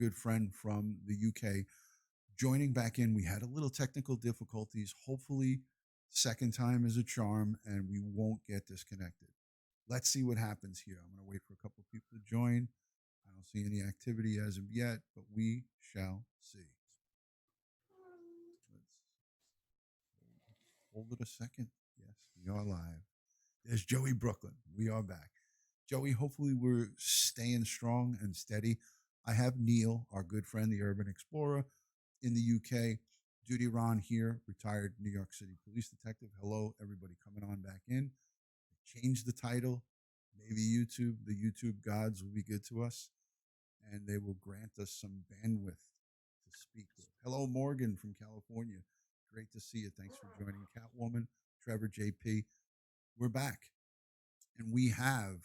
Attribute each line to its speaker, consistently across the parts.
Speaker 1: good friend from the UK, joining back in. We had a little technical difficulties. Hopefully, second time is a charm and we won't get disconnected. Let's see what happens here. I'm going to wait for a couple of people to join. I don't see any activity as of yet, but we shall see. Let's hold it a second. Yes, we are live. There's Joey Brooklyn. We are back. Joey, hopefully we're staying strong and steady. I have Neil, our good friend, the urban explorer in the UK. DutyRon here, retired New York City police detective. Hello, everybody coming on back in. Change the title. Maybe the YouTube gods will be good to us and they will grant us some bandwidth to speak with. Hello, Morgan from California. Great to see you. Thanks for joining. Catwoman, Trevor JP. We're back. And we have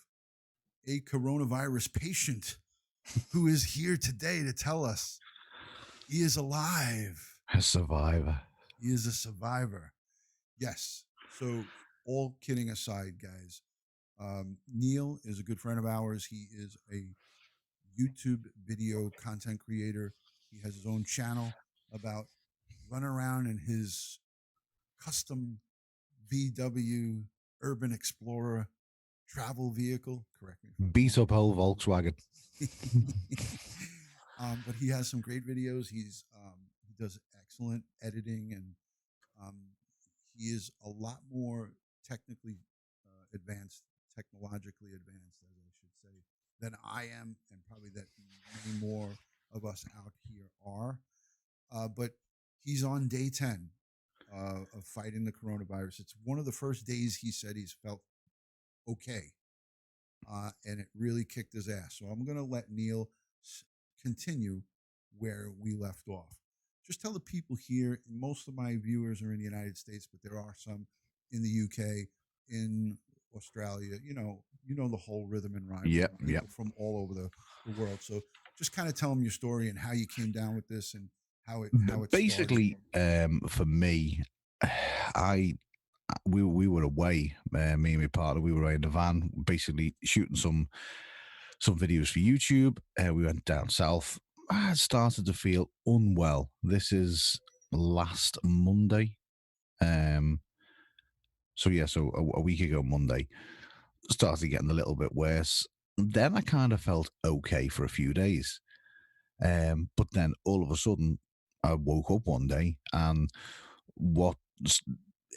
Speaker 1: a coronavirus patient who is here today to tell us he is alive.
Speaker 2: A survivor.
Speaker 1: He is a survivor. Yes. So, all kidding aside, guys, Neil is a good friend of ours. He is a YouTube video content creator. He has his own channel about running around in his custom VW Urban Explorer travel vehicle. Correct me.
Speaker 2: Beat up old Volkswagen.
Speaker 1: But he has some great videos. He does excellent editing, and he is a lot more technically technologically advanced, as I should say, than I am, and probably that many more of us out here are. But he's on day 10 of fighting the coronavirus. It's one of the first days he said he's felt okay, and it really kicked his ass. So I'm going to let Neil continue where we left off. Just tell the people here, most of my viewers are in the United States, but there are some in the UK, in Australia, you know the whole rhythm and rhyme.
Speaker 2: Yep.
Speaker 1: From all over the world. So just kind of tell them your story and how you came down with this and how it
Speaker 2: basically
Speaker 1: started.
Speaker 2: For me, we were away, me and my partner, we were away in the van, basically shooting some videos for YouTube. We went down south. I started to feel unwell. This is last Monday. So a week ago Monday, started getting a little bit worse. Then I kind of felt okay for a few days. But then all of a sudden, I woke up one day and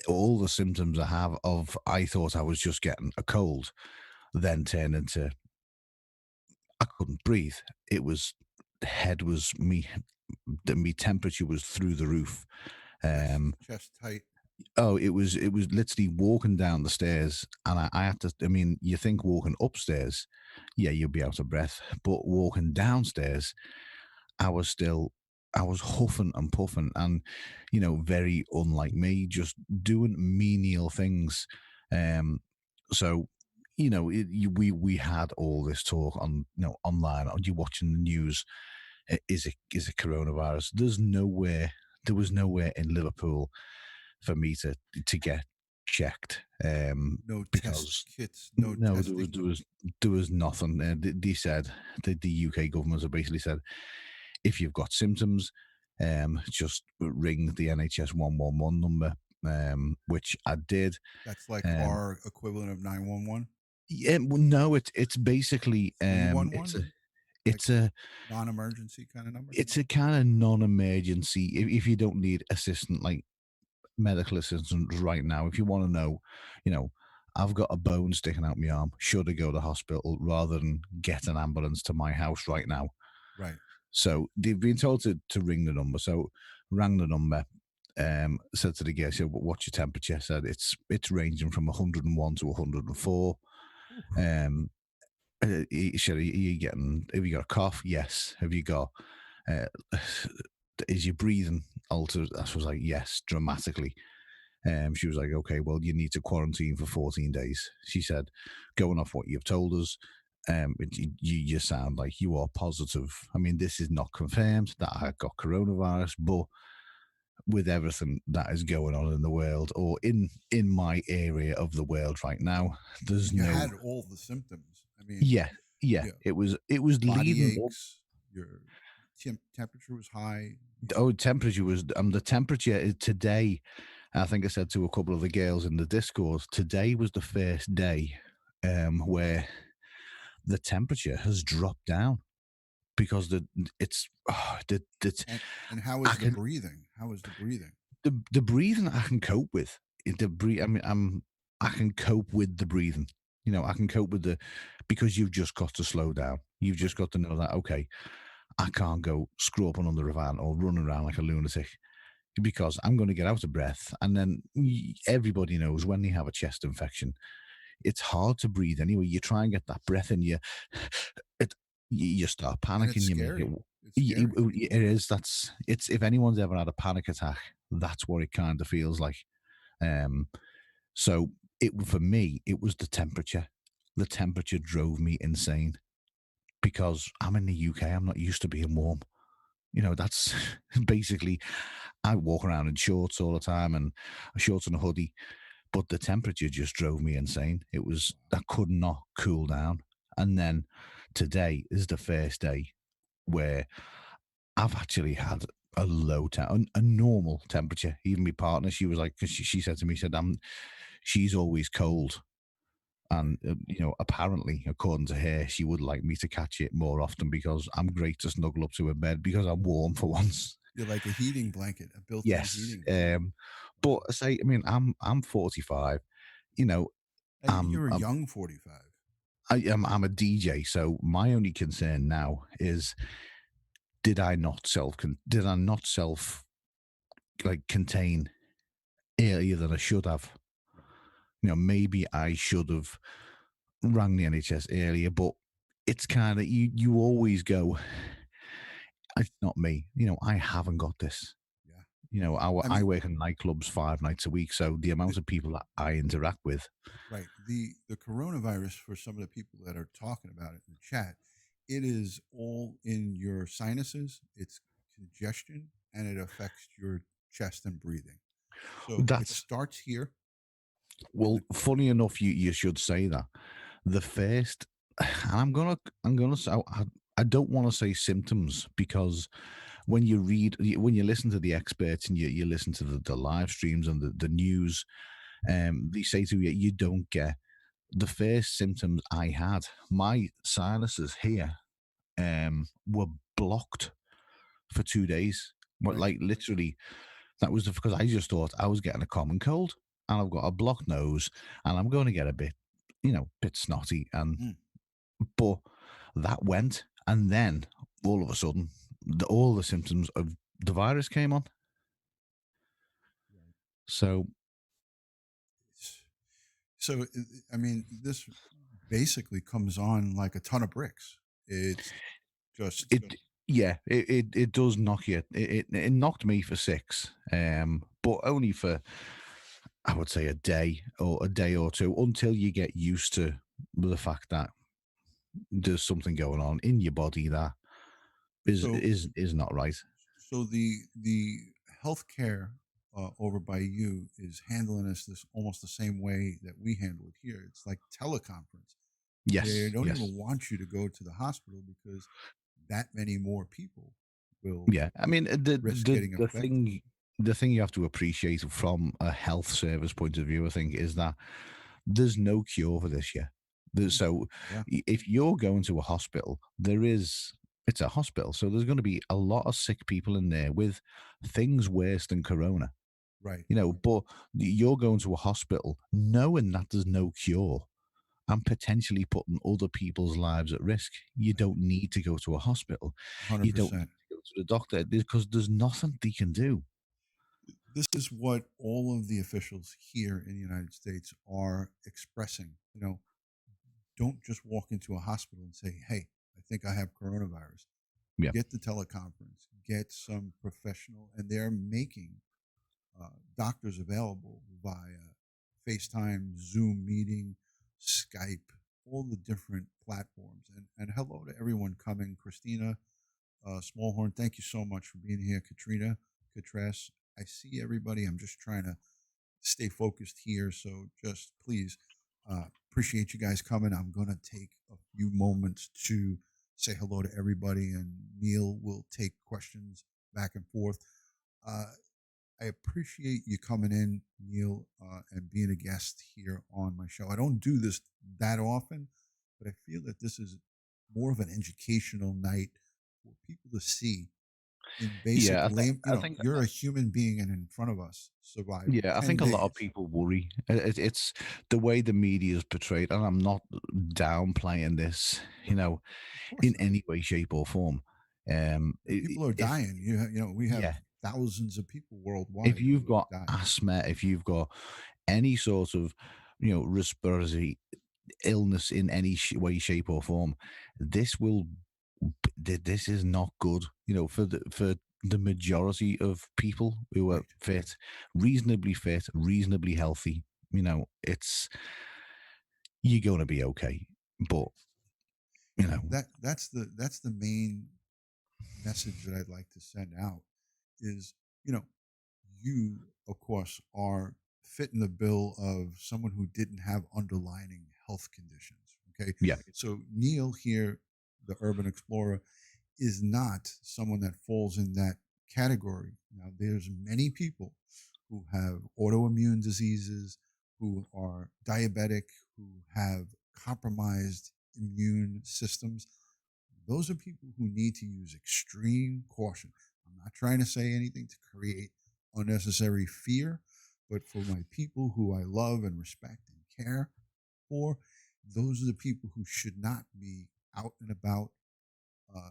Speaker 2: all the symptoms I have of, I thought I was just getting a cold, then turned into, I couldn't breathe. It was, me temperature was through the roof.
Speaker 1: Chest tight.
Speaker 2: Oh, it was literally walking down the stairs, and I had to. I mean, you think walking upstairs, yeah, you'll be out of breath, but walking downstairs, I was huffing and puffing, and very unlike me, just doing menial things. So we had all this talk on online. Are you watching the news? Is it coronavirus? There was nowhere in Liverpool for me to get checked.
Speaker 1: No
Speaker 2: because
Speaker 1: test kits.
Speaker 2: No, there was nothing. They said the UK government have basically said, if you've got symptoms, just ring the NHS 111 number, which I did.
Speaker 1: That's like our equivalent of 911.
Speaker 2: Yeah, well, no, it's basically it's a
Speaker 1: non-emergency kind of number.
Speaker 2: It's a kind of non-emergency if you don't need medical assistance right now. If you want to know, I've got a bone sticking out my arm, should I go to the hospital rather than get an ambulance to my house right now?
Speaker 1: Right.
Speaker 2: So they've been told to ring the number. So rang the number, said to the guy, said, what's your temperature? Said it's ranging from 101 to 104. He said, have you got a cough? Yes. Have you got, is your breathing altered? I was like, yes, dramatically. She was like, okay, well, you need to quarantine for 14 days. She said, going off what you've told us, you sound like you are positive. I mean, this is not confirmed that I got coronavirus, but with everything that is going on in the world, or in my area of the world right now,
Speaker 1: you had all the symptoms. I mean,
Speaker 2: yeah. It was
Speaker 1: body
Speaker 2: leading
Speaker 1: aches, your temperature was high.
Speaker 2: Oh, temperature was the temperature today. I think I said to a couple of the girls in the Discord, today was the first day where the temperature has dropped down because it's
Speaker 1: And how
Speaker 2: I
Speaker 1: is the
Speaker 2: can
Speaker 1: breathing? How is the breathing?
Speaker 2: the breathing I can cope with. The breathe. I mean, I can cope with the breathing. You know, I can cope with the because you've just got to slow down. You've just
Speaker 1: Right.
Speaker 2: got to know that okay, I can't go screw up under a van or run around like a lunatic because I'm going to get out of breath. And then everybody knows when they have a chest infection, it's hard to breathe anyway. You try and get that breath in you, it you start
Speaker 1: And it's
Speaker 2: panicking. You make it.
Speaker 1: scary. It's scary.
Speaker 2: It is. That's it's. If anyone's ever had a panic attack, that's what it kind of feels like. Um, so it for me, it was the temperature. The temperature drove me insane because I'm in the UK. I'm not used to being warm. You know, that's basically I walk around in shorts all the time and shorts and a hoodie, but the temperature just drove me insane. It was I could not cool down. And then today is the first day where I've actually had a a normal temperature. Even my partner, she was like, because she said to me, said, she's always cold.
Speaker 1: Right.
Speaker 2: And, apparently, according to her, she would like me to catch it more often because I'm great to snuggle up to her bed because I'm warm for once.
Speaker 1: You're like a heating blanket, a built-in
Speaker 2: Yes.
Speaker 1: heating blanket.
Speaker 2: But
Speaker 1: Wow.
Speaker 2: I say, I mean, I'm 45. You know,
Speaker 1: Hey,
Speaker 2: I'm,
Speaker 1: you're a
Speaker 2: I'm
Speaker 1: young 45.
Speaker 2: I'm a DJ, so my only concern now is did I not self like contain earlier than I should have?
Speaker 1: Right.
Speaker 2: Maybe I should have rang the NHS earlier, but it's kind of you always go, it's not me. I haven't got this.
Speaker 1: Yeah. I
Speaker 2: I
Speaker 1: mean,
Speaker 2: work in nightclubs 5 nights a week, so the
Speaker 1: the,
Speaker 2: amount of people that I interact with,
Speaker 1: right. The coronavirus, for some of the people that are talking about it in the chat, it is all in your sinuses. It's congestion, and it affects your chest and breathing. So it
Speaker 2: that's
Speaker 1: starts here in
Speaker 2: well,
Speaker 1: the
Speaker 2: funny enough, you should say that. The first, and I'm gonna say, I don't want to say symptoms because when you listen to the experts and you listen to the live streams and the news, they say to you, you don't get the first symptoms I had. My sinuses here were blocked for 2 days. What,
Speaker 1: right.
Speaker 2: like literally, that was because I just thought I was getting a common cold, and I've got a blocked nose, and I'm going to get a bit, bit snotty, and
Speaker 1: Mm.
Speaker 2: but that went, and then all of a sudden, all the symptoms of the virus came on.
Speaker 1: Right.
Speaker 2: So
Speaker 1: So, I mean, this basically comes on like a ton of bricks. It's just
Speaker 2: it, yeah, it does knock you. It knocked me for six, but only for I would say a day or two until you get used to the fact that there's something going on in your body that
Speaker 1: so.
Speaker 2: is not right.
Speaker 1: So the healthcare over by you is handling us this almost the same way that we handle it here. It's like teleconference. They
Speaker 2: Yes,
Speaker 1: don't
Speaker 2: yes.
Speaker 1: even want you to go to the hospital because that many more people will
Speaker 2: Yeah, I mean
Speaker 1: risk getting affected.
Speaker 2: the thing you have to appreciate from a health service point of view, I think, is that there's no cure for this yet.
Speaker 1: Mm.
Speaker 2: So
Speaker 1: Yeah,
Speaker 2: if you're going to a hospital, it's a hospital, so there's going to be a lot of sick people in there with things worse than corona.
Speaker 1: right.
Speaker 2: But you're going to a hospital knowing that there's no cure and potentially putting other people's lives at risk. You don't need to go to a hospital. You don't need
Speaker 1: 100%.
Speaker 2: to go to the doctor because there's nothing they can do.
Speaker 1: This is what all of the officials here in the United States are expressing. Don't just walk into a hospital and say, "Hey, I think I have coronavirus."
Speaker 2: Yeah.
Speaker 1: Get the teleconference, get some professional, and they're making doctors available via FaceTime, Zoom meeting, Skype, all the different platforms. And hello to everyone coming. Christina Smallhorn, thank you so much for being here. Katrina, Katress, I see everybody. I'm just trying to stay focused here. So just please appreciate you guys coming. I'm going to take a few moments to say hello to everybody, and Neil will take questions back and forth. Uh, I appreciate you coming in, Neil, and being a guest here on my show. I don't do this that often, but I feel that this is more of an educational night for people to see in basic
Speaker 2: Yeah,
Speaker 1: lame.
Speaker 2: I think
Speaker 1: You're a human being, and in front of us survived
Speaker 2: yeah, I
Speaker 1: 10
Speaker 2: think a lot of
Speaker 1: days.
Speaker 2: people worry. It's the way the media is portrayed, and I'm not downplaying this,
Speaker 1: Right. Of course
Speaker 2: in
Speaker 1: not.
Speaker 2: any way, shape, or form.
Speaker 1: People are
Speaker 2: If
Speaker 1: dying. We have
Speaker 2: yeah,
Speaker 1: thousands of people
Speaker 2: if
Speaker 1: worldwide
Speaker 2: you've
Speaker 1: who have
Speaker 2: got
Speaker 1: died.
Speaker 2: asthma, if you've got any sort of respiratory illness in any way, shape, or form, this will this is not good. For the majority of people who are
Speaker 1: Right.
Speaker 2: fit, reasonably healthy. It's you're going to be okay. But
Speaker 1: Right.
Speaker 2: you know,
Speaker 1: That's the main message that I'd like to send out is, you know, you of course are fitting the bill of someone who didn't have underlying health conditions. Okay.
Speaker 2: yeah,
Speaker 1: So Neil here, the urban explorer, is not someone that falls in that category. Now, there's many people who have autoimmune diseases, who are diabetic, who have compromised immune systems. Those are people who need to use extreme caution. I'm not trying to say anything to create unnecessary fear, but for my people who I love and respect and care for, those are the people who should not be out and about uh,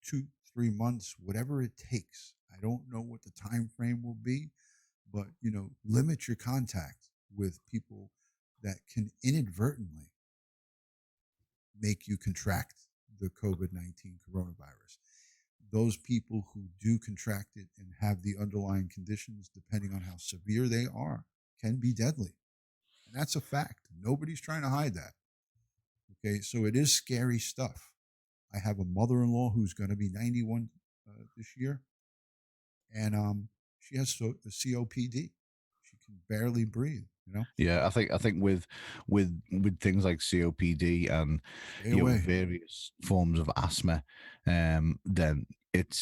Speaker 1: 2 3 months, whatever it takes. I don't know what the time frame will be, but limit your contact with people that can inadvertently make you contract the COVID-19 coronavirus. Those people who do contract it and have the underlying conditions, depending on how severe they are, can be deadly. And that's a fact. Nobody's trying to hide that. Okay, so it is scary stuff. I have a mother-in-law who's going to be 91 this year, and she has COPD. She can barely breathe.
Speaker 2: yeah. I think with things like COPD and
Speaker 1: Stay away.
Speaker 2: various forms of asthma, then it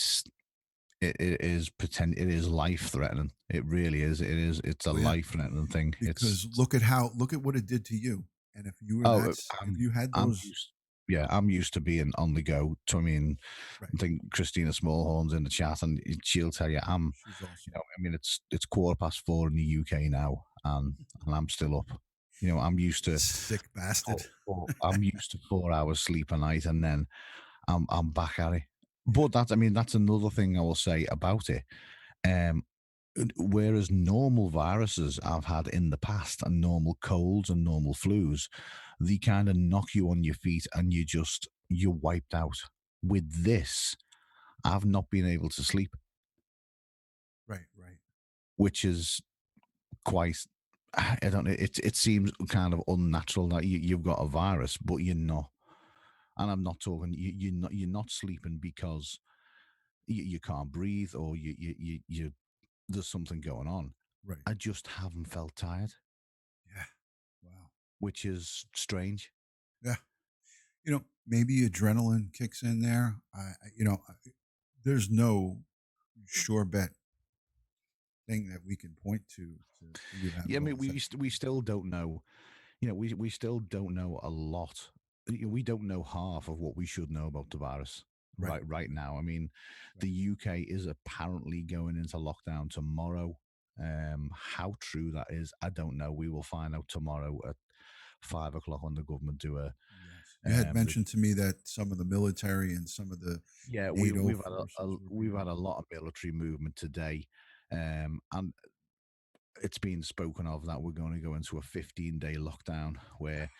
Speaker 2: is life threatening. It really is. It's a
Speaker 1: Oh yeah,
Speaker 2: life threatening thing. It's
Speaker 1: because look at what it did to you. And if you were
Speaker 2: oh,
Speaker 1: if you had
Speaker 2: I'm
Speaker 1: those,
Speaker 2: used. Yeah, I'm used to being on the go. So I mean,
Speaker 1: right?
Speaker 2: I think Christina Smallhorn's in the chat, and she'll tell you I'm.
Speaker 1: She's awesome.
Speaker 2: I mean, it's 4:15 in the UK now, and I'm still up. I'm used to
Speaker 1: Sick bastard.
Speaker 2: I'm used to 4 hours sleep a night, and then I'm back at it.
Speaker 1: Yeah.
Speaker 2: But I mean, that's another thing I will say about it. Um, whereas normal viruses I've had in the past, and normal colds and normal flus, they kind of knock you on your feet, and you're wiped out. With this, I've not been able to sleep,
Speaker 1: Right. Right.
Speaker 2: which is quite. I don't know. It seems kind of unnatural that you've got a virus, but you're not. And I'm not talking. You're not sleeping because you can't breathe, or there's something going on.
Speaker 1: Right.
Speaker 2: I just haven't felt tired,
Speaker 1: Yeah. Wow.
Speaker 2: which is strange.
Speaker 1: Yeah. Maybe adrenaline kicks in there. There's no sure bet thing that we can point to for you to have
Speaker 2: Yeah,
Speaker 1: it
Speaker 2: I mean,
Speaker 1: all. Is that
Speaker 2: we still don't know. We still don't know a lot. We don't know half of what we should know about the virus
Speaker 1: right?
Speaker 2: right now. I mean, the
Speaker 1: Right.
Speaker 2: UK is apparently going into lockdown tomorrow. How true that is, I don't know. We will find out tomorrow at 5 o'clock when the government do a
Speaker 1: Yes. You had
Speaker 2: the
Speaker 1: mentioned to me that some of the military and some of the
Speaker 2: yeah,
Speaker 1: NATO
Speaker 2: we've had
Speaker 1: forces were
Speaker 2: we've
Speaker 1: being.
Speaker 2: had a lot of military movement today, and it's been spoken of that we're going to go into a 15-day lockdown where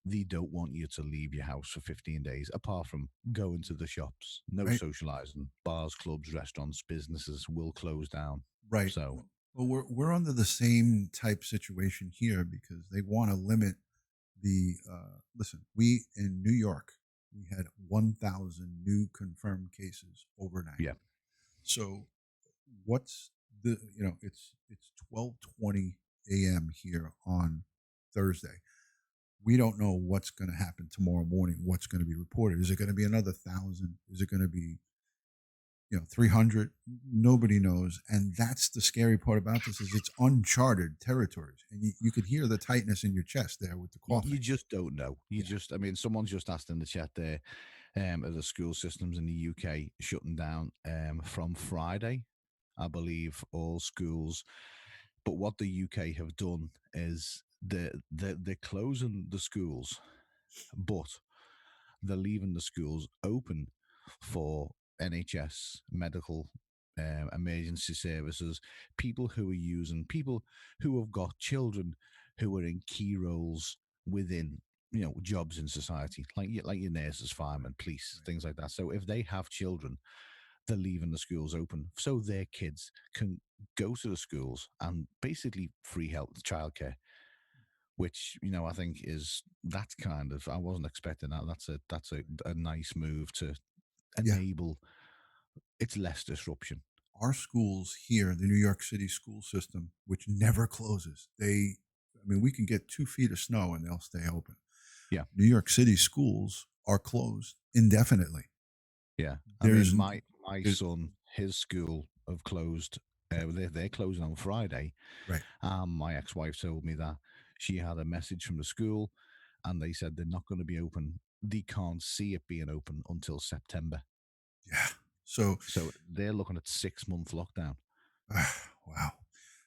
Speaker 2: they don't want you to leave your house for 15 days, apart from going to the shops. No
Speaker 1: Right.
Speaker 2: socializing. Bars, clubs, restaurants, businesses will close down.
Speaker 1: Right.
Speaker 2: So,
Speaker 1: Well, we're under the same type situation here because they want to limit the. Listen, we in New York, we had 1,000 new confirmed cases overnight.
Speaker 2: yeah.
Speaker 1: So, what's the? It's 12:20 a.m. here on Thursday. we don't know what's going to happen tomorrow morning. What's going to be reported? Is it going to be another 1,000? Is it going to be 300? Nobody knows, and that's the scary part about this is it's uncharted territories, and you could hear the tightness in your chest there with the
Speaker 2: You
Speaker 1: coughing.
Speaker 2: just don't know. You
Speaker 1: Yeah,
Speaker 2: just, I mean, someone's just asked in the chat there, of the school systems in the UK shutting down from Friday, I believe, all schools. But what the UK have done is they're closing the schools, but they're leaving the schools open for NHS, medical, emergency services, people who have got children who are in key roles within jobs in society, like your nurses,
Speaker 1: right,
Speaker 2: firemen, police,
Speaker 1: right.
Speaker 2: things like that. So if they have children, they're leaving the schools open so their kids can go to the schools and basically free health childcare, which I think is that's kind of I wasn't expecting that. That's a nice move to
Speaker 1: Yeah,
Speaker 2: enable it's less disruption.
Speaker 1: our schools here, the New York City school system, which never closes. I mean, we can get 2 feet of snow and they'll stay open.
Speaker 2: Yeah,
Speaker 1: New York City schools are closed indefinitely.
Speaker 2: yeah. I mean,
Speaker 1: There's,
Speaker 2: my
Speaker 1: there's
Speaker 2: son, his school have closed. They're closing on Friday.
Speaker 1: right.
Speaker 2: My ex-wife told me that she had a message from the school, and they said they're not going to be open. They can't see it being open until September.
Speaker 1: Yeah. So,
Speaker 2: So they're looking at 6 month lockdown.
Speaker 1: wow.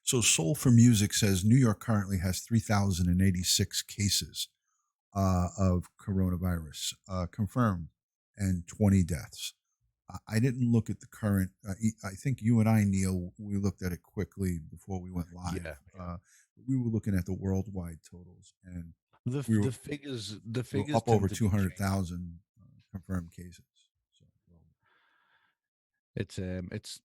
Speaker 1: So, Soul for Music says New York currently has 3,086 cases of coronavirus confirmed and 20 deaths. I didn't look at the current. I think you and I, Neil, we looked at it quickly before we went live.
Speaker 2: Yeah,
Speaker 1: We were looking at the worldwide totals, and
Speaker 2: the
Speaker 1: we were,
Speaker 2: the figures the
Speaker 1: we were
Speaker 2: figures
Speaker 1: up over
Speaker 2: tend to be
Speaker 1: 200,000 confirmed cases. So,
Speaker 2: it's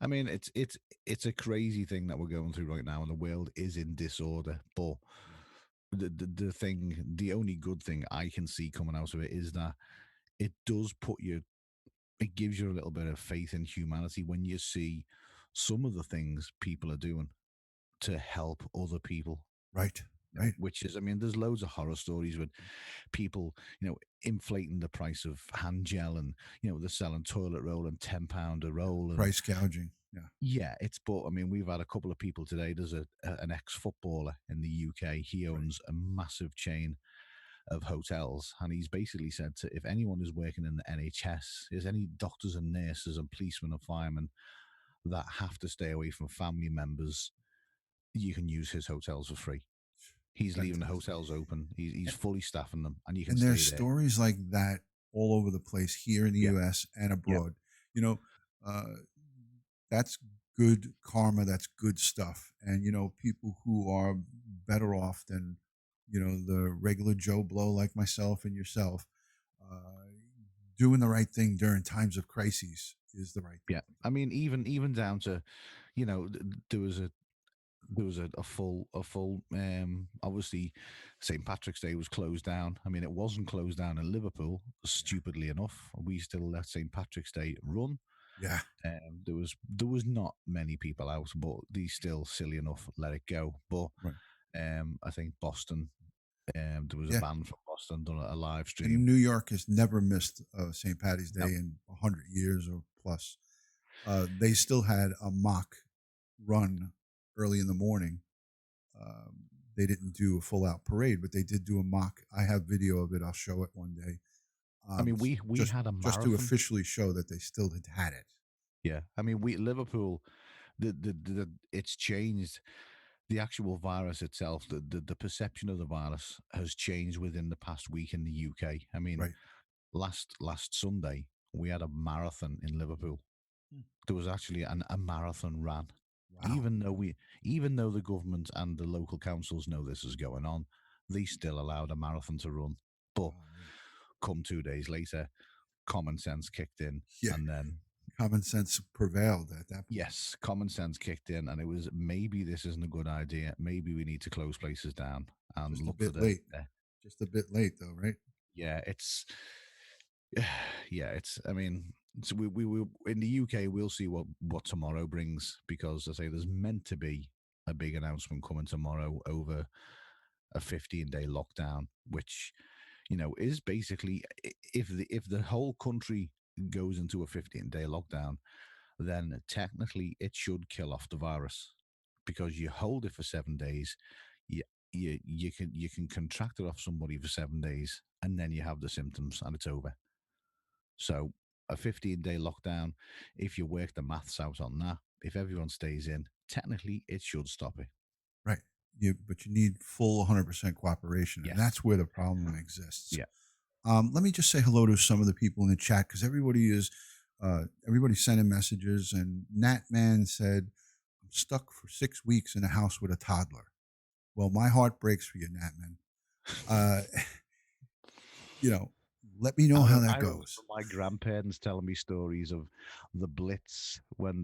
Speaker 2: I mean it's a crazy thing that we're going through right now, and the world is in disorder. But
Speaker 1: yeah,
Speaker 2: the only good thing I can see coming out of it is that it does it gives you a little bit of faith in humanity when you see some of the things people are doing to help other people.
Speaker 1: right, right,
Speaker 2: Which is, I mean, there's loads of horror stories with people, inflating the price of hand gel, and they're selling toilet roll and £10 a roll, and
Speaker 1: price gouging. Yeah,
Speaker 2: yeah, but I mean, we've had a couple of people today. There's an ex footballer in the UK. He
Speaker 1: right.
Speaker 2: owns a massive chain of hotels, and he's basically said to if anyone is working in the NHS, is any doctors and nurses and policemen and firemen that have to stay away from family members, you can use his hotels for free. He's leaving the
Speaker 1: Fantastic.
Speaker 2: hotels open. He's fully staffing them, and you can
Speaker 1: And there's
Speaker 2: stay there.
Speaker 1: stories like that all over the place here in the
Speaker 2: Yeah,
Speaker 1: U.S. and
Speaker 2: yeah,
Speaker 1: abroad. You know, uh, that's good karma. That's good stuff. And people who are better off than the regular Joe Blow like myself and yourself, uh, doing the right thing during times of crises is the right thing
Speaker 2: yeah.
Speaker 1: to do.
Speaker 2: I mean, even down to, there was a full obviously St. Patrick's Day was closed down. I mean, it wasn't closed down in Liverpool,
Speaker 1: Yeah,
Speaker 2: stupidly enough. We still let St. Patrick's Day run.
Speaker 1: yeah,
Speaker 2: There was not many people out, but they still silly enough let it go. But
Speaker 1: right,
Speaker 2: I think Boston, there was a
Speaker 1: yeah.
Speaker 2: band from Boston done a live
Speaker 1: And
Speaker 2: stream.
Speaker 1: New York has never missed St. Patty's Day
Speaker 2: No,
Speaker 1: in 100 years or plus. They still had a mock run early in the morning. Um, they didn't do a full out parade, but they did do a mock. I have video of it. I'll show it one day.
Speaker 2: I mean we
Speaker 1: Just
Speaker 2: had a
Speaker 1: to
Speaker 2: marathon.
Speaker 1: officially show that they still had it.
Speaker 2: Yeah, I mean we Liverpool, it's changed. The actual virus itself, the perception of the virus has changed within the past week in the UK. I mean,
Speaker 1: Right.
Speaker 2: last Sunday we had a marathon in Liverpool.
Speaker 1: Hmm.
Speaker 2: There was actually a marathon ran,
Speaker 1: Wow.
Speaker 2: even though the government and the local councils know this is going on, they still allowed a marathon to run. But
Speaker 1: Golly.
Speaker 2: come 2 days later, common sense kicked in,
Speaker 1: Yeah.
Speaker 2: and then
Speaker 1: Common sense prevailed at that point.
Speaker 2: yes, common sense kicked in, and it was maybe this isn't a good idea. Maybe we need to close places down and
Speaker 1: Just a
Speaker 2: look for
Speaker 1: bit late.
Speaker 2: the
Speaker 1: Just a bit late, though, right?
Speaker 2: yeah. It's yeah. I mean, so we will in the UK. We'll see what tomorrow brings, because I say there's meant to be a big announcement coming tomorrow over a 15-day lockdown, which is basically, if the whole country goes into a 15-day lockdown, then technically it should kill off the virus, because you hold it for 7 days, you you can contract it off somebody for 7 days, and then you have the symptoms and it's over. So a 15-day lockdown, if you work the maths out on that, if everyone stays in, technically it should stop it.
Speaker 1: Right. But you need full 100% cooperation, and
Speaker 2: Yes.
Speaker 1: that's where the problem exists.
Speaker 2: Yeah.
Speaker 1: Let me just say hello to some of the people in the chat, because everybody's sending messages. And Nat Man said, "I'm stuck for 6 weeks in a house with a toddler." Well, my heart breaks for you, Nat Man. Uh, you know, let me know how that
Speaker 2: I remember
Speaker 1: goes.
Speaker 2: my grandparents telling me stories of the Blitz, when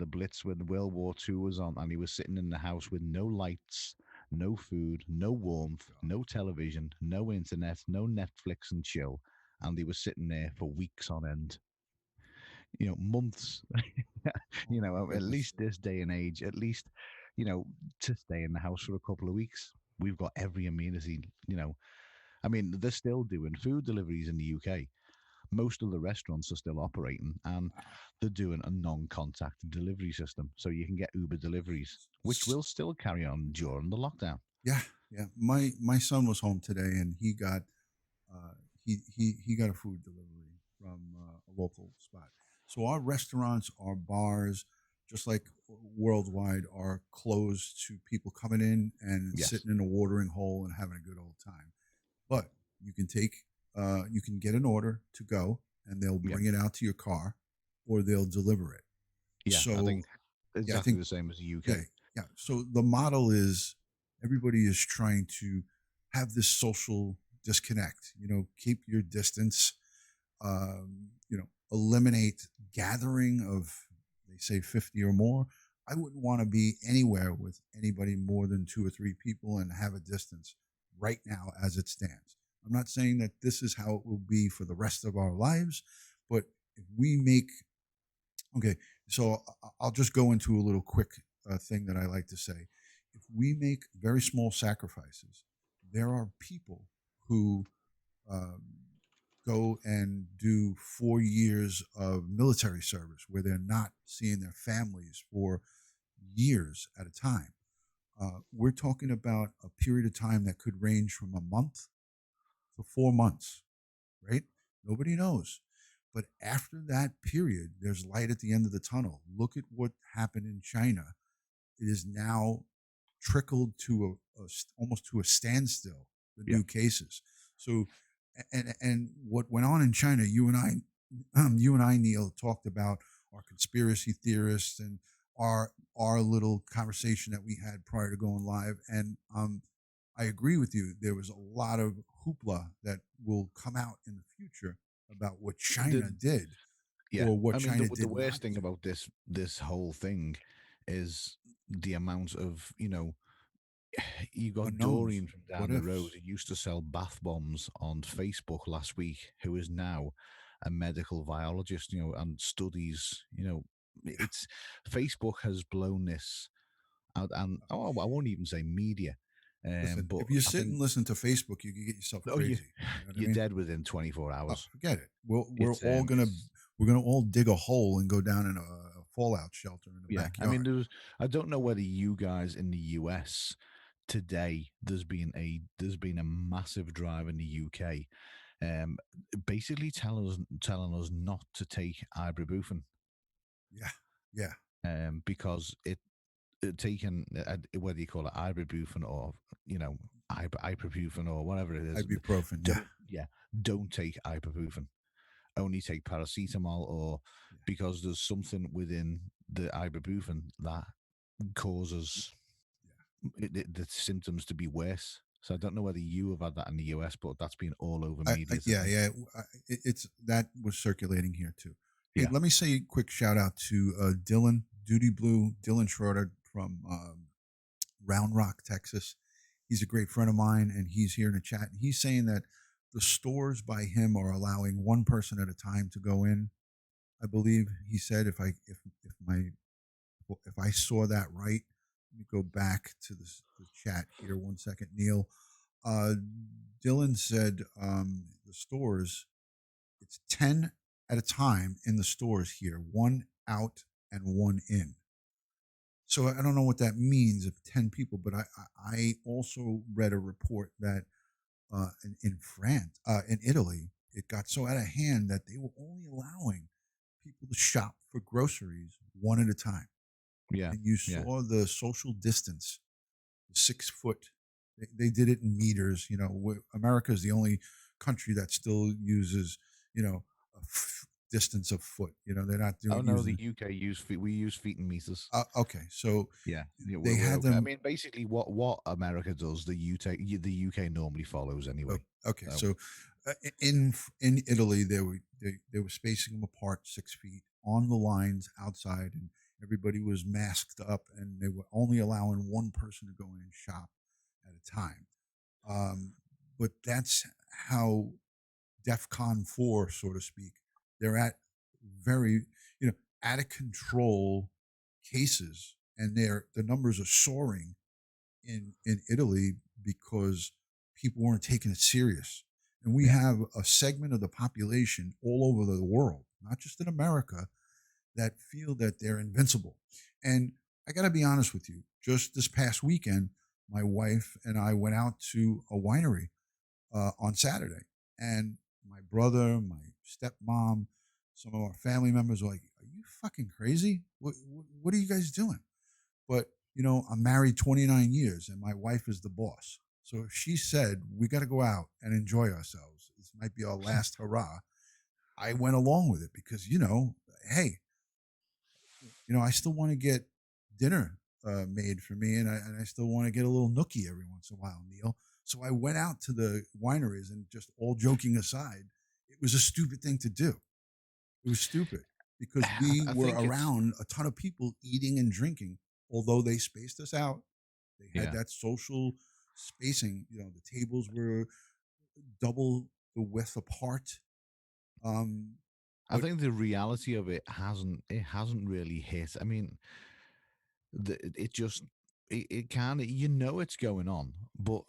Speaker 2: World War II was on, and he was sitting in the house with no lights, no food, no warmth, no television, no internet, no Netflix and chill, and he was sitting there for weeks on end, months.
Speaker 1: Oh my
Speaker 2: At
Speaker 1: goodness.
Speaker 2: least this day and age, at least, you know, to stay in the house for a couple of weeks. We've got every amenity. I mean, they're still doing food deliveries in the UK. Most of the restaurants are still operating, and
Speaker 1: Wow.
Speaker 2: they're doing a non-contact delivery system, so you can get Uber deliveries, which will still carry on during the lockdown.
Speaker 1: Yeah, yeah. My son was home today, and he got uh, he got a food delivery from a local spot. So our restaurants, our bars, just like worldwide, are closed to people coming in and
Speaker 2: Yes.
Speaker 1: sitting in a watering hole and having a good old time. But you can get an order to go, and they'll
Speaker 2: Yeah.
Speaker 1: bring it out to your car, or they'll deliver it.
Speaker 2: Yeah, I
Speaker 1: So
Speaker 2: think
Speaker 1: yeah, I
Speaker 2: exactly
Speaker 1: think
Speaker 2: the same as the
Speaker 1: yeah,
Speaker 2: UK.
Speaker 1: yeah. So the model is everybody is trying to have this social disconnect. Keep your distance. Eliminate gathering of, they say, 50 or more. I wouldn't want to be anywhere with anybody more than two or three people and have a distance right now as it stands. I'm not saying that this is how it will be for the rest of our lives, but if we make okay, so I'll just go into a little quick thing that I like to say. If we make very small sacrifices, there are people who um, go and do 4 years of military service where they're not seeing their families for years at a time. We're talking about a period of time that could range from a month to 4 months, right? Nobody knows. But after that period, there's light at the end of the tunnel. Look at what happened in China. It is now trickled to almost to a standstill, the
Speaker 2: Yeah.
Speaker 1: new cases. So, and what went on in China, you and I, Neil, talked about our conspiracy theorists and our little conversation that we had prior to going live. And I agree with you. There was a lot of hoopla that will come out in the future about what
Speaker 2: The
Speaker 1: China did
Speaker 2: Yeah,
Speaker 1: or what
Speaker 2: I mean, the
Speaker 1: China
Speaker 2: the
Speaker 1: did not
Speaker 2: worst thing
Speaker 1: do.
Speaker 2: about this whole thing is the amount of you got
Speaker 1: Unknowns,
Speaker 2: Doreen from
Speaker 1: what
Speaker 2: down the road
Speaker 1: ifs.
Speaker 2: who used to sell bath bombs on Facebook last week, who is now a medical biologist, and studies,
Speaker 1: Yeah.
Speaker 2: it's Facebook has blown this out, and I won't even say media,
Speaker 1: Listen,
Speaker 2: but
Speaker 1: if you
Speaker 2: I
Speaker 1: sit
Speaker 2: think,
Speaker 1: and listen to Facebook, you can get yourself
Speaker 2: oh, you
Speaker 1: crazy. You know what I
Speaker 2: you're
Speaker 1: mean?
Speaker 2: dead within 24
Speaker 1: Oh,
Speaker 2: hours.
Speaker 1: forget it. We're
Speaker 2: It's
Speaker 1: all gonna
Speaker 2: it's
Speaker 1: we're gonna all dig a hole and go down in a fallout shelter in the
Speaker 2: Yeah, I mean,
Speaker 1: backyard.
Speaker 2: I don't know whether you guys in the US today, there's been a massive drive in the UK, um, basically telling us not to take ibuprofen,
Speaker 1: Yeah, yeah.
Speaker 2: because it taken, whether you call it ibuprofen or ibuprofen or whatever it is,
Speaker 1: Ibuprofen. Yeah,
Speaker 2: don't take ibuprofen. Only take paracetamol, or
Speaker 1: yeah,
Speaker 2: because there's something within the ibuprofen that causes the symptoms to be worse. So I don't know whether you have had that in the US, but that's been all over media
Speaker 1: yeah,
Speaker 2: today.
Speaker 1: yeah. It's that was circulating here too. Hey,
Speaker 2: Yeah.
Speaker 1: let me say a quick shout out to Dylan Duty Blue, Dylan Schroeder from Round Rock, Texas. He's a great friend of mine, and he's here in the chat. And he's saying that the stores by him are allowing one person at a time to go in. I believe he said, if I saw that right, let me go back to the chat here 1 second, Neil. Uh, Dylan said the stores, it's 10 at a time in the stores here, one out and one in. So I don't know what that means if 10 people, but I also read a report that in France, in Italy, it got so out of hand that they were only allowing people to shop for groceries one at a time.
Speaker 2: Yeah,
Speaker 1: And you
Speaker 2: yeah.
Speaker 1: saw the social distance, 6 foot. They did it in meters. You know, America is the only country that still uses, distance of foot. You know, they're not
Speaker 2: Oh
Speaker 1: doing
Speaker 2: no, the
Speaker 1: using.
Speaker 2: UK use feet. We use feet and meters.
Speaker 1: Okay, so
Speaker 2: Yeah, yeah,
Speaker 1: they
Speaker 2: we're
Speaker 1: had
Speaker 2: okay. I
Speaker 1: them.
Speaker 2: mean, basically, what America does, the UK normally follows
Speaker 1: Oh,
Speaker 2: anyway.
Speaker 1: okay,
Speaker 2: So
Speaker 1: so in Italy, they were spacing them apart 6 feet on the lines outside, and everybody was masked up, and they were only allowing one person to go in and shop at a time. Um, but that's how DEFCON 4, so to speak. They're at very, out of control cases, and the numbers are soaring in Italy because people weren't taking it serious. And we
Speaker 2: yeah,
Speaker 1: have a segment of the population all over the world, not just in America, that feel that they're invincible. And I got to be honest with you. Just this past weekend, my wife and I went out to a winery on Saturday, and my brother, my stepmom, some of our family members were like, "Are you fucking crazy? What are you guys doing?" But I'm married 29 years, and my wife is the boss. So if she said we got to go out and enjoy ourselves, this might be our last hurrah. I went along with it because hey, I still want to get dinner made for me, and I still want to get a little nookie every once in a while, Neil. So I went out to the wineries, and just all joking aside, it was a stupid thing to do. It was stupid because we
Speaker 2: I
Speaker 1: were
Speaker 2: think it's
Speaker 1: around a ton of people eating and drinking, although they spaced us out. They had
Speaker 2: yeah.
Speaker 1: that social spacing. The tables were double the width apart. Um,
Speaker 2: I
Speaker 1: but
Speaker 2: think the reality of it hasn't really hit. I mean, it just it kind of it's going on, but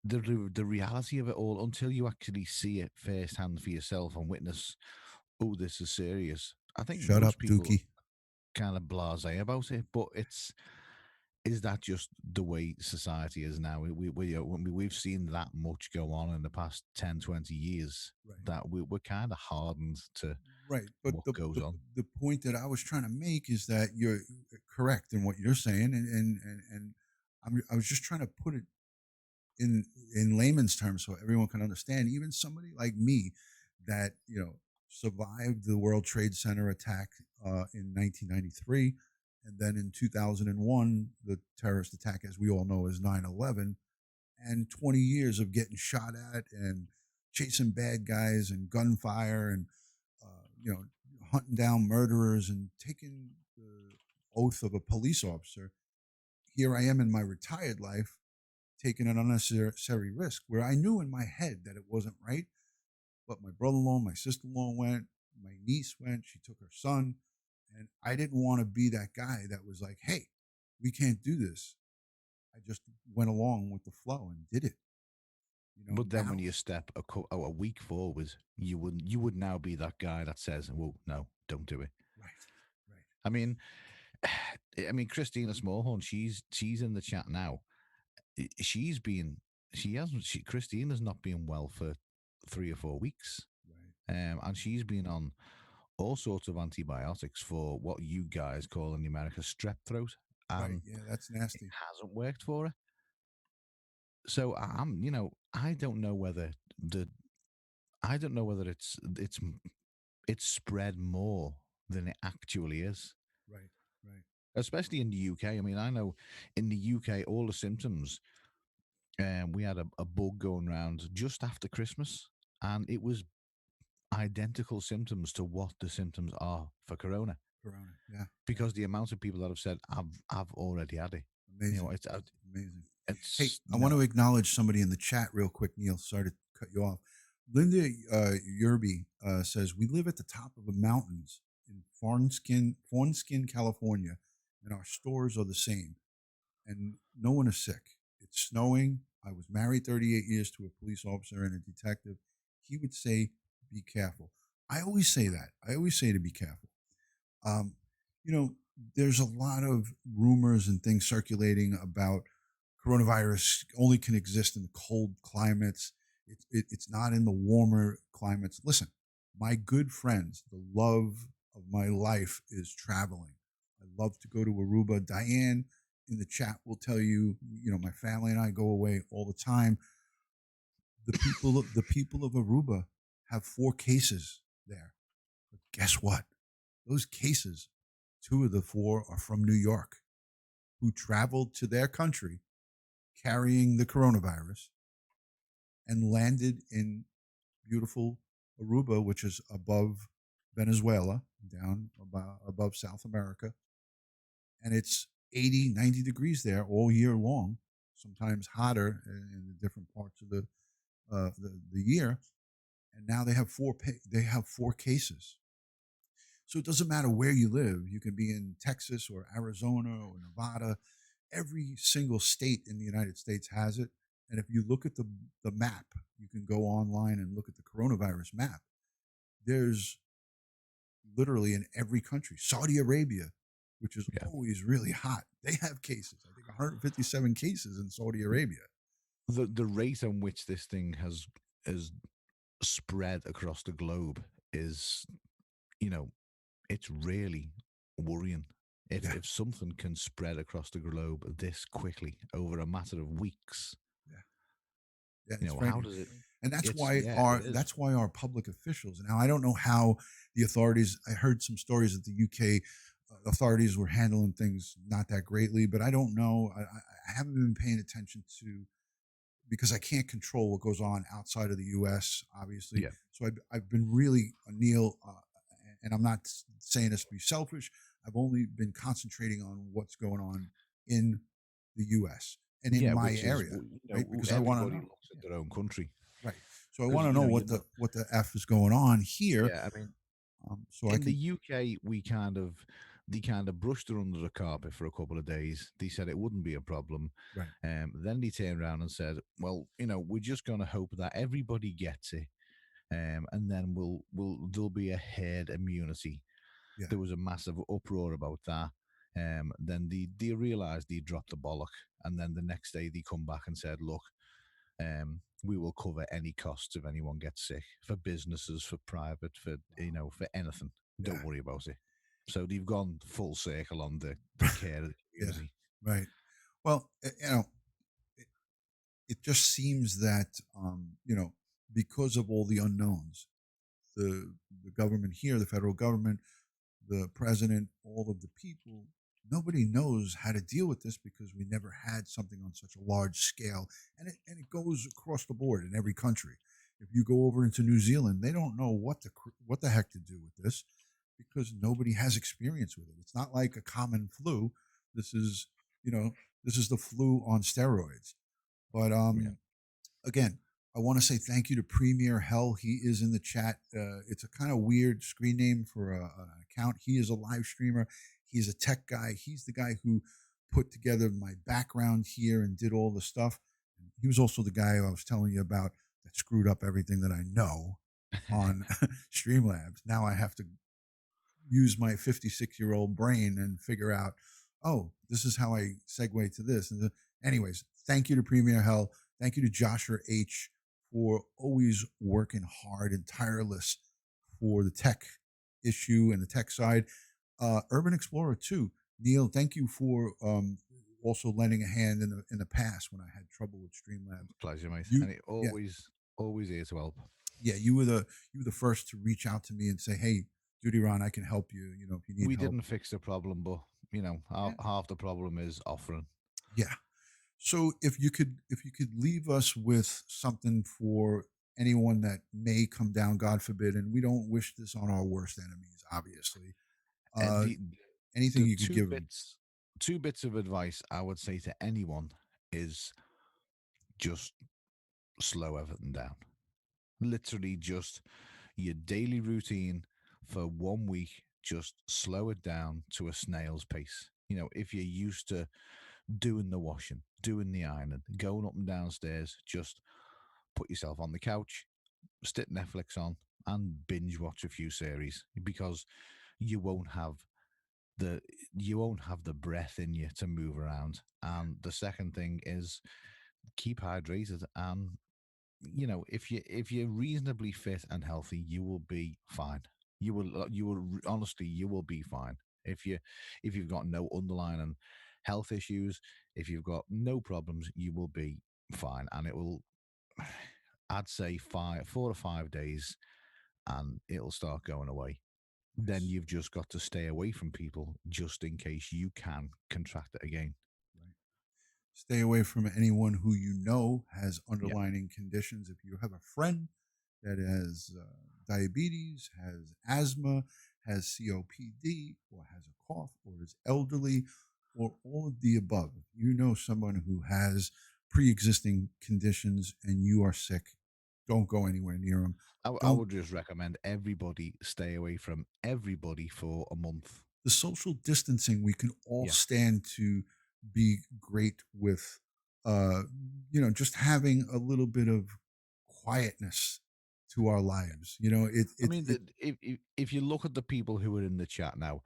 Speaker 2: the reality of it all until you actually see it firsthand for yourself and witness, oh, this is serious. I think
Speaker 1: shut
Speaker 2: most
Speaker 1: up,
Speaker 2: people
Speaker 1: Dookie.
Speaker 2: kind of blasé about it, but it's is that just the way society is now? We've seen that much go on in the past 10, 20 years
Speaker 1: Right.
Speaker 2: that we're kind of hardened to
Speaker 1: Right, but
Speaker 2: what
Speaker 1: the,
Speaker 2: goes
Speaker 1: the
Speaker 2: on.
Speaker 1: the point that I was trying to make is that you're correct in what you're saying, and I was just trying to put it in layman's terms so everyone can understand. Even somebody like me, that survived the World Trade Center attack in 1993, and then in 2001 the terrorist attack, as we all know, is 9/11, and 20 years of getting shot at and chasing bad guys and gunfire and hunting down murderers and taking the oath of a police officer. Here I am in my retired life taking an unnecessary risk where I knew in my head that it wasn't right. But my brother in law, my sister in law went, my niece went, she took her son. And I didn't want to be that guy that was like, hey, we can't do this. I just went along with the flow and did it.
Speaker 2: But then when
Speaker 1: Now,
Speaker 2: you step a week forward, you would now be that guy that says, "Well, no, don't do it."
Speaker 1: right, right,
Speaker 2: I mean, Christina Smallhorn, she's in the chat now. She's been she hasn't she Christina's not been well for 3 or 4 weeks,
Speaker 1: right,
Speaker 2: and she's been on all sorts of antibiotics for what you guys call in America strep throat,
Speaker 1: right.
Speaker 2: and
Speaker 1: Yeah, that's
Speaker 2: it
Speaker 1: nasty.
Speaker 2: hasn't worked for her. So I don't know whether the I don't know whether it's spread more than it actually is,
Speaker 1: Right, right,
Speaker 2: especially in the UK. I mean, I know in the UK, all the symptoms, we had a bug going around just after Christmas, and it was identical symptoms to what the symptoms are for Corona,
Speaker 1: Corona. Yeah, yeah.
Speaker 2: because the amount of people that have said, I've already had it.
Speaker 1: Amazing,
Speaker 2: It's
Speaker 1: amazing. Hey,
Speaker 2: it's
Speaker 1: I
Speaker 2: you
Speaker 1: want
Speaker 2: know
Speaker 1: to acknowledge somebody in the chat real quick, Neil. Sorry to cut you off. Linda Yerby says, we live at the top of the mountains in Fawnskin, California, and our stores are the same, and no one is sick. It's snowing. I was married 38 years to a police officer and a detective. He would say, be careful. I always say that. I always say to be careful. Um, you know, there's a lot of rumors and things circulating about coronavirus only can exist in the cold climates. It's not in the warmer climates. Listen, my good friends, the love of my life is traveling. I love to go to Aruba. Diane in the chat will tell you, my family and I go away all the time. The people of Aruba have 4 cases there. But guess what? Those cases, 2 of the 4 are from New York, who traveled to their country carrying the coronavirus and landed in beautiful Aruba, which is above Venezuela, down above South America. And it's 80, 90 degrees there all year long, sometimes hotter in the different parts of the year. And now they have 4 cases. So it doesn't matter where you live. You can be in Texas or Arizona or Nevada. Every single state in the United States has it. And if you look at the map, you can go online and look at the coronavirus map. There's literally in every country. Saudi Arabia, which is
Speaker 2: Yeah.
Speaker 1: always really hot, they have cases. I think 157 cases in Saudi Arabia.
Speaker 2: The rate on which this thing has spread across the globe is, you know, it's really worrying.
Speaker 1: Yeah,
Speaker 2: If something can spread across the globe this quickly over a matter of weeks,
Speaker 1: yeah, yeah. It's
Speaker 2: how
Speaker 1: frightening.
Speaker 2: does it?
Speaker 1: And that's
Speaker 2: It's
Speaker 1: why
Speaker 2: yeah,
Speaker 1: our
Speaker 2: it is.
Speaker 1: that's why our public officials now. I don't know how the authorities. I heard some stories that the UK authorities were handling things not that greatly, but I don't know. I haven't been paying attention to because I can't control what goes on outside of the U.S. Obviously,
Speaker 2: Yeah,
Speaker 1: so I've been really Neil, and I'm not saying this to be selfish. I've only been concentrating on what's going on in the U.S. and in
Speaker 2: yeah,
Speaker 1: my
Speaker 2: which is
Speaker 1: area, right? Because I want to
Speaker 2: everybody
Speaker 1: know.
Speaker 2: looks at their own country
Speaker 1: Right. So I want
Speaker 2: because
Speaker 1: to know
Speaker 2: you're
Speaker 1: what the
Speaker 2: not.
Speaker 1: what the f is going on here,
Speaker 2: Yeah, I mean,
Speaker 1: so I
Speaker 2: in the
Speaker 1: can.
Speaker 2: UK, they kind of brushed it under the carpet for a couple of days. They said it wouldn't be a problem.
Speaker 1: Right.
Speaker 2: Then they turned around and said, "Well, we're just going to hope that everybody gets it, and then there'll be a herd immunity."
Speaker 1: Yeah.
Speaker 2: There was a massive uproar about that. Then they realised they dropped the bollock, and then the next day they come back and said, "Look, we will cover any costs if anyone gets sick for businesses, for private, for for anything.
Speaker 1: Yeah.
Speaker 2: Don't worry about it." So they've gone full circle on the care of the
Speaker 1: Yeah.
Speaker 2: community.
Speaker 1: Right. Well, it, it just seems that because of all the unknowns, the the government here, the federal government, the president, all of the people, nobody knows how to deal with this because we never had something on such a large scale, and it goes across the board in every country. If you go over into New Zealand, they don't know what the heck to do with this because nobody has experience with it. It's not like a common flu. This is you know this is the flu on steroids. But
Speaker 2: Yeah.
Speaker 1: again, I want to say thank you to Premier Hell. He is in the chat. It's a kind of weird screen name for an account. He is a live streamer. He's a tech guy. He's the guy who put together my background here and did all the stuff. He was also the guy I was telling you about that screwed up everything that I know on Streamlabs. Now I have to use my 56-year-old brain and figure out, oh, this is how I segue to this. Anyways, thank you to Premier Hell. Thank you to Joshua H for always working hard and tireless for the tech issue and the tech side. Urban Explorer too. Neil, thank you for also lending a hand in the past when I had trouble with Streamlabs.
Speaker 2: Pleasure, mate.
Speaker 1: You,
Speaker 2: And it
Speaker 1: yeah,
Speaker 2: always here to help.
Speaker 1: yeah, you were the first to reach out to me and say, "Hey, DutyRon, I can help you. If you need
Speaker 2: We
Speaker 1: help."
Speaker 2: didn't fix the problem, but
Speaker 1: Yeah.
Speaker 2: half the problem is offering.
Speaker 1: Yeah. So if you could leave us with something for anyone that may come down, God forbid, and we don't wish this on our worst enemies, obviously.
Speaker 2: And
Speaker 1: Uh, anything
Speaker 2: the
Speaker 1: you could give them.
Speaker 2: two bits of advice I would say to anyone is just slow everything down. Literally, just your daily routine for 1 week. Just slow it down to a snail's pace. If you're used to doing the washing, doing the ironing, going up and downstairs. Just put yourself on the couch, stick Netflix on, and binge watch a few series because you won't have the you won't have the breath in you to move around. And the second thing is keep hydrated. And if you're reasonably fit and healthy, you will be fine. You will honestly, you will be fine. If you've got no underlying health issues, if you've got no problems, you will be fine. And it will, I'd say 4 to 5 days, and it'll start going away. Then
Speaker 1: Nice.
Speaker 2: you've just got to stay away from people just in case you can contract it again.
Speaker 1: Right. Stay away from anyone who you know has
Speaker 2: Yeah.
Speaker 1: underlying conditions. If you have a friend that has diabetes, has asthma, has COPD, or has a cough, or is elderly, or all of the above, if you know someone who has pre existing conditions and you are sick, don't go anywhere near them.
Speaker 2: I
Speaker 1: Don't.
Speaker 2: would just recommend everybody stay away from everybody for a month.
Speaker 1: The social distancing we can all
Speaker 2: Yeah.
Speaker 1: stand to be great with, uh just having a little bit of quietness to our lives.
Speaker 2: I mean, if you look at the people who are in the chat now,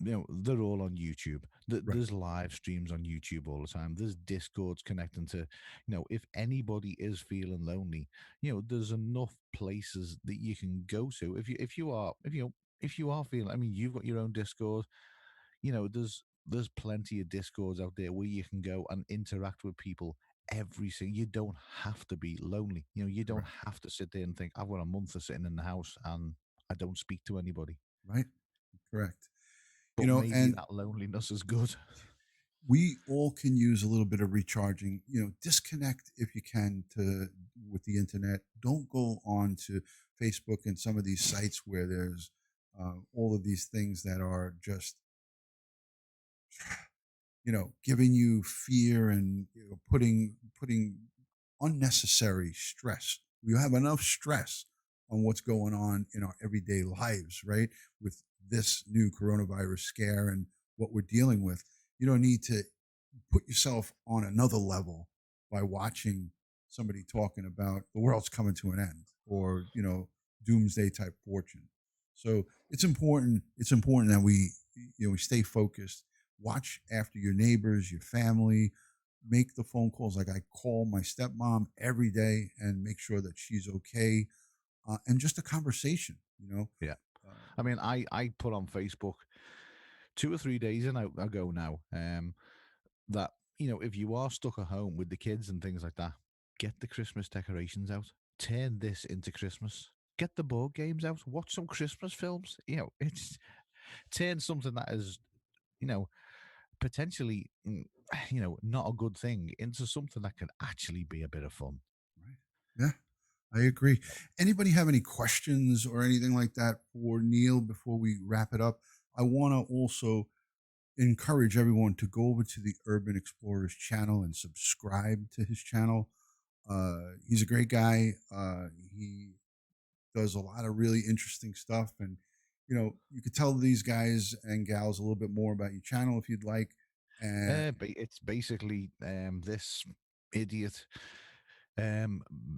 Speaker 2: they're all on YouTube.
Speaker 1: Right.
Speaker 2: There's live streams on YouTube all the time. There's Discords connecting to, if anybody is feeling lonely, there's enough places that you can go to. If you are feeling, I mean, you've got your own Discord. There's plenty of Discords out there where you can go and interact with people every single. You don't have to be lonely. You don't
Speaker 1: Correct.
Speaker 2: have to sit there and think I've got a month of sitting in the house and I don't speak to anybody.
Speaker 1: Right. Correct.
Speaker 2: But maybe
Speaker 1: And
Speaker 2: that loneliness is good.
Speaker 1: we all can use a little bit of recharging. Disconnect if you can to with the internet. Don't go on to Facebook and some of these sites where there's all of these things that are just giving you fear and putting unnecessary stress. You have enough stress on what's going on in our everyday lives, right? With this new coronavirus scare and what we're dealing with, you don't need to put yourself on another level by watching somebody talking about the world's coming to an end or doomsday type fortune. So it's important that we stay focused, watch after your neighbors, your family, make the phone calls. Like I call my stepmom every day and make sure that she's okay, and just a conversation,
Speaker 2: Yeah.
Speaker 1: uh,
Speaker 2: I mean, I put on Facebook 2 or 3 days ago now, that, if you are stuck at home with the kids and things like that, get the Christmas decorations out. Turn this into Christmas. Get the board games out. Watch some Christmas films. It's turn something that is, you know, potentially, not a good thing into something that can actually be a bit of fun.
Speaker 1: right? Yeah, I agree. Anybody have any questions or anything like that for Neil before we wrap it up? I want to also encourage everyone to go over to the Urban Explorers channel and subscribe to his channel. He's a great guy. He does a lot of really interesting stuff, and you could tell these guys and gals a little bit more about your channel if you'd like. And
Speaker 2: It's basically this idiot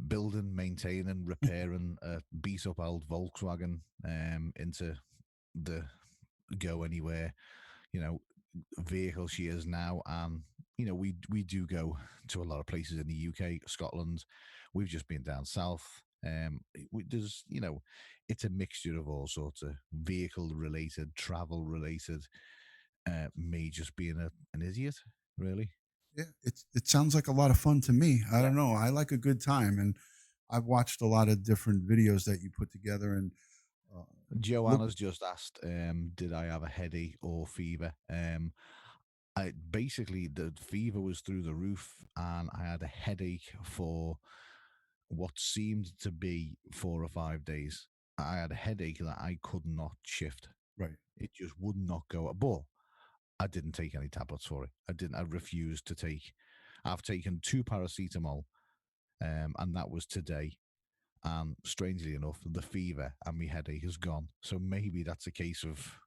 Speaker 2: building, maintaining, repairing a beat up old Volkswagen into the go anywhere, you know, vehicle she is now. And, we do go to a lot of places in the UK, Scotland. We've just been down south. There's, it's a mixture of all sorts of vehicle related, travel related, me just being an idiot, really.
Speaker 1: yeah, it sounds like a lot of fun to me. I
Speaker 2: Yeah.
Speaker 1: don't know. I like a good time, and I've watched a lot of different videos that you put together, and uh, look.
Speaker 2: Joanna's just asked, did I have a headache or fever? I basically, the fever was through the roof, and I had a headache for what seemed to be 4 or 5 days. I had a headache that I could not shift.
Speaker 1: Right.
Speaker 2: It just would not go. But I didn't take any tablets for it. I didn't. I refused to take. I've taken 2 paracetamol, and that was today. And strangely enough, the fever and my headache is gone. So maybe that's a case of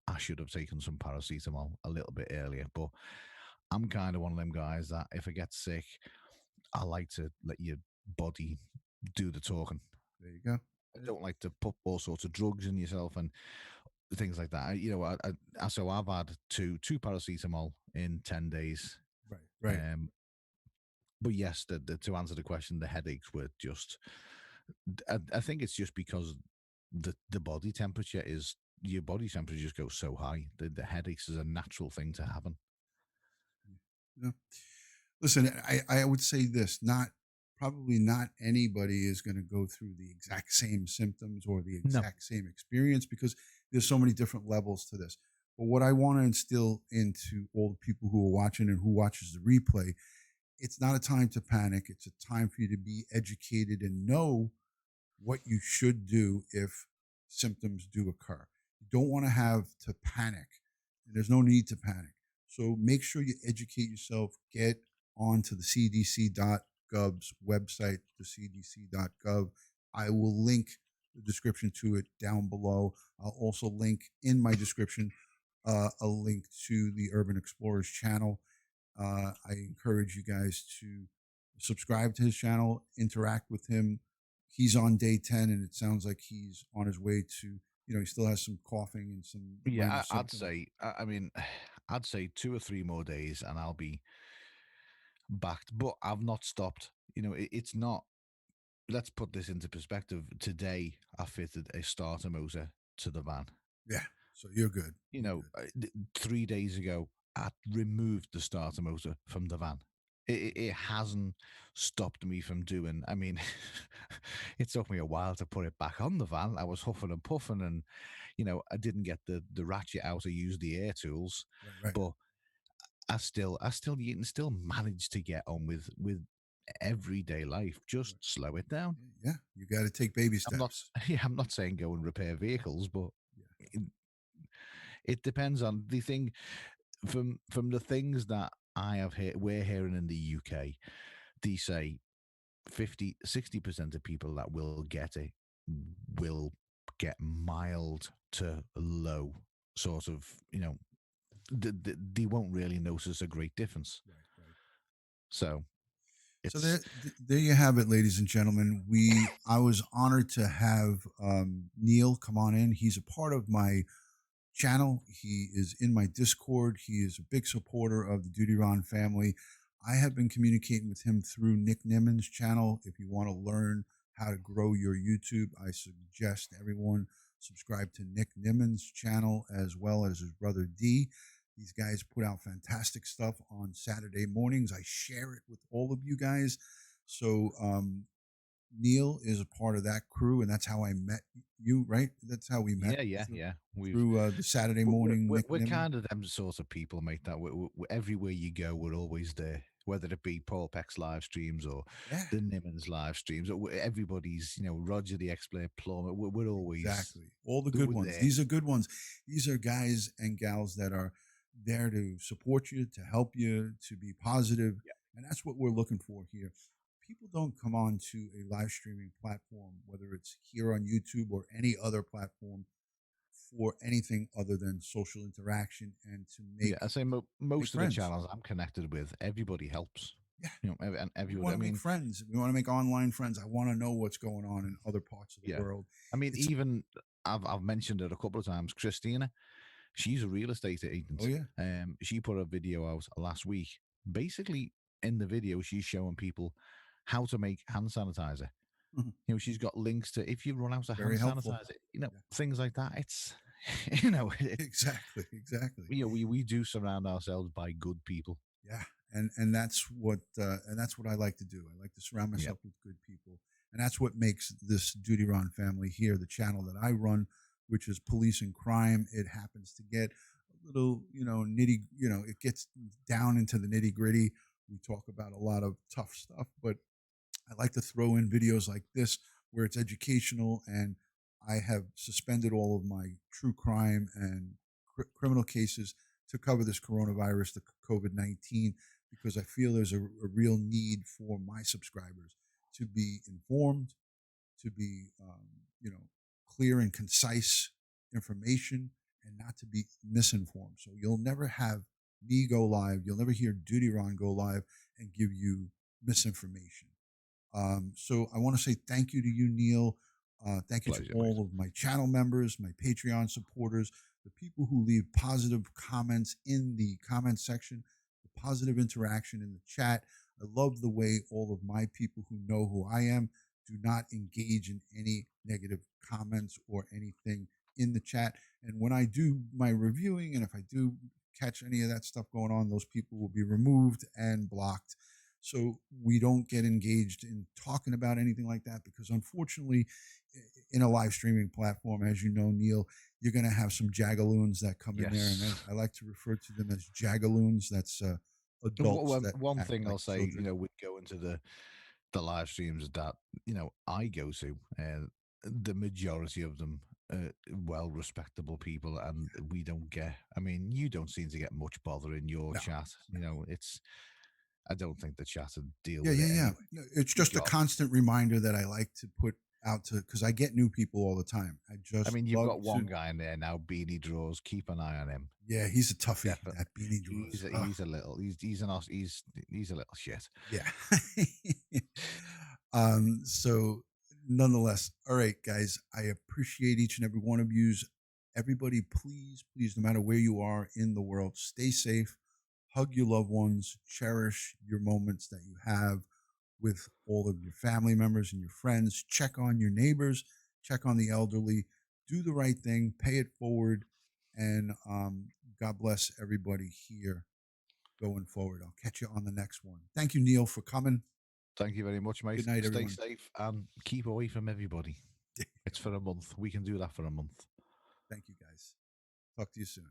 Speaker 2: I should have taken some paracetamol a little bit earlier. But I'm kind of one of them guys that if I get sick, I like to let your body do the talking.
Speaker 1: There you go.
Speaker 2: I
Speaker 1: Yeah.
Speaker 2: don't like to put all sorts of drugs in yourself and things like that. So I've had two paracetamol in 10 days.
Speaker 1: Right. Right.
Speaker 2: Um, but yes, to answer the question, the headaches were just. I think it's just because the body temperature is your body temperature just goes so high. The headaches is a natural thing to happen.
Speaker 1: Yeah. Listen, I would say this, not probably not anybody is going to go through the exact same symptoms or the
Speaker 2: No,
Speaker 1: exact same experience because there's so many different levels to this. But what I want to instill into all the people who are watching and who watches the replay, it's not a time to panic. It's a time for you to be educated and know what you should do if symptoms do occur. You don't want to have to panic, and there's no need to panic. So make sure you educate yourself, get onto the cdc.gov's website, the cdc.gov. I will link the description to it down below. I'll also link in my description a link to the Urban Explorers channel. I encourage you guys to subscribe to his channel, interact with him. He's on day 10, and it sounds like he's on his way to, he still has some coughing and some minor
Speaker 2: yeah, I'd
Speaker 1: symptoms.
Speaker 2: say. I mean, I'd say 2 or 3 more days, and I'll be backed. But I've not stopped. It's not. Let's put this into perspective. Today, I fitted a starter motor to the van.
Speaker 1: Yeah. So you're good. You're good.
Speaker 2: 3 days ago, I removed the starter motor from the van. It hasn't stopped me from doing. I mean, it took me a while to put it back on the van. I was huffing and puffing, and I didn't get the ratchet out or use the air tools,
Speaker 1: Right. Right.
Speaker 2: but you can still manage to get on with everyday life. Just
Speaker 1: Right.
Speaker 2: slow it down.
Speaker 1: Yeah. You got to take baby
Speaker 2: I'm not.
Speaker 1: steps.
Speaker 2: Yeah, I'm not saying go and repair vehicles, but
Speaker 1: Yeah.
Speaker 2: it, it depends on the thing. From the things that we're hearing in the UK, they say 50-60% of people that will get it will get mild to low, sort of, they won't really notice a great difference.
Speaker 1: Right. Right.
Speaker 2: So
Speaker 1: So
Speaker 2: it's
Speaker 1: there you have it, ladies and gentlemen. I was honored to have Neil come on in. He's a part of my channel. He is in my Discord. He is a big supporter of the DutyRon family. I have been communicating with him through Nick Nimmons' channel. If you want to learn how to grow your YouTube, I suggest everyone subscribe to Nick Nimmons' channel as well as his brother D. These guys put out fantastic stuff on Saturday mornings. I share it with all of you guys. So Neil is a part of that crew, and that's how I met you, right? That's how we met
Speaker 2: yeah, yeah,
Speaker 1: through,
Speaker 2: yeah.
Speaker 1: the Saturday
Speaker 2: We're,
Speaker 1: morning
Speaker 2: we're,
Speaker 1: Nick
Speaker 2: we're
Speaker 1: Nimmons.
Speaker 2: kind of them sort of people, mate. That everywhere you go, we're always there. Whether it be Paul Peck's live streams or
Speaker 1: Yeah,
Speaker 2: the Nimmons live streams, or everybody's, Roger the Explainer Plumber. We're always
Speaker 1: exactly. All the good
Speaker 2: we're
Speaker 1: ones.
Speaker 2: there.
Speaker 1: These are good ones. These are guys and gals that are there to support you, to help you, to be positive,
Speaker 2: Yeah,
Speaker 1: and that's what we're looking for here. People don't come on to a live streaming platform, whether it's here on YouTube or any other platform, for anything other than social interaction and to
Speaker 2: yeah.
Speaker 1: make
Speaker 2: I say
Speaker 1: make
Speaker 2: most of the
Speaker 1: friends.
Speaker 2: channels I'm connected with, everybody helps.
Speaker 1: Yeah,
Speaker 2: And
Speaker 1: we
Speaker 2: everybody.
Speaker 1: want
Speaker 2: I
Speaker 1: to make
Speaker 2: mean,
Speaker 1: friends. We want to make online friends. I want to know what's going on in other parts of the
Speaker 2: yeah.
Speaker 1: world.
Speaker 2: I mean,
Speaker 1: It's
Speaker 2: even I've mentioned it a couple of times. Christina, she's a real estate
Speaker 1: oh
Speaker 2: agent.
Speaker 1: yeah,
Speaker 2: She put a video out last week. Basically, in the video, she's showing people how to make hand sanitizer. She's got links to if you run out of hand
Speaker 1: very helpful.
Speaker 2: sanitizer,
Speaker 1: Yeah,
Speaker 2: things like that. It's,
Speaker 1: exactly, exactly.
Speaker 2: we do surround ourselves by good people.
Speaker 1: Yeah, and that's what I like to do. I like to surround
Speaker 2: Yeah,
Speaker 1: myself with good people, and that's what makes this DutyRon family here, the channel that I run, which is police and crime. It happens to get a little, nitty, it gets down into the nitty gritty. We talk about a lot of tough stuff, but I like to throw in videos like this where it's educational, and I have suspended all of my true crime and criminal cases to cover this coronavirus, the COVID-19, because I feel there's a real need for my subscribers to be informed, to be, clear and concise information, and not to be misinformed. So you'll never have me go live. You'll never hear DutyRon go live and give you misinformation. So I want to say thank you to you, Neil. Thank you to
Speaker 2: Pleasure, mate.
Speaker 1: all of my channel members, my Patreon supporters, the people who leave positive comments in the comment section, the positive interaction in the chat. I love the way all of my people who know who I am do not engage in any negative comments or anything in the chat. And when I do my reviewing, and if I do catch any of that stuff going on, those people will be removed and blocked. So we don't get engaged in talking about anything like that because unfortunately, in a live streaming platform, as you know, Neil, you're going to have some jagaloons that come in there, and
Speaker 2: Yes.
Speaker 1: I like to refer to them as jagaloons. That's adults that
Speaker 2: One
Speaker 1: act
Speaker 2: thing
Speaker 1: like
Speaker 2: I'll say,
Speaker 1: children.
Speaker 2: we go into the live streams that I go to, and the majority of them well respectable people, and we don't get. I mean, you don't seem to get much bother in your
Speaker 1: No,
Speaker 2: chat. It's. I don't think the chat would deal
Speaker 1: yeah,
Speaker 2: with
Speaker 1: yeah,
Speaker 2: it
Speaker 1: yeah.
Speaker 2: anyway.
Speaker 1: No, it's
Speaker 2: Good
Speaker 1: just a
Speaker 2: job.
Speaker 1: constant reminder that I like to put out to because I get new people all the time. I
Speaker 2: I
Speaker 1: just
Speaker 2: mean, you've
Speaker 1: love
Speaker 2: got
Speaker 1: to.
Speaker 2: one guy in there now, Beanie Draws. Keep an eye on him.
Speaker 1: Yeah, he's a toughie.
Speaker 2: Definitely,
Speaker 1: That beanie draws. Ugh.
Speaker 2: he's a little he's a little shit.
Speaker 1: Yeah. So nonetheless, all right, guys, I appreciate each and every one of yous. Everybody, please, please, no matter where you are in the world, stay safe, hug your loved ones, cherish your moments that you have with all of your family members and your friends. Check on your neighbors, check on the elderly, do the right thing, pay it forward, and God bless everybody here going forward. I'll catch you on the next one. Thank you, Neil, for coming.
Speaker 2: Thank you very much,
Speaker 1: Good
Speaker 2: mate.
Speaker 1: night,
Speaker 2: Stay
Speaker 1: everyone.
Speaker 2: safe and keep away from everybody. It's for a month. We can do that for a month.
Speaker 1: Thank you, guys. Talk to you soon.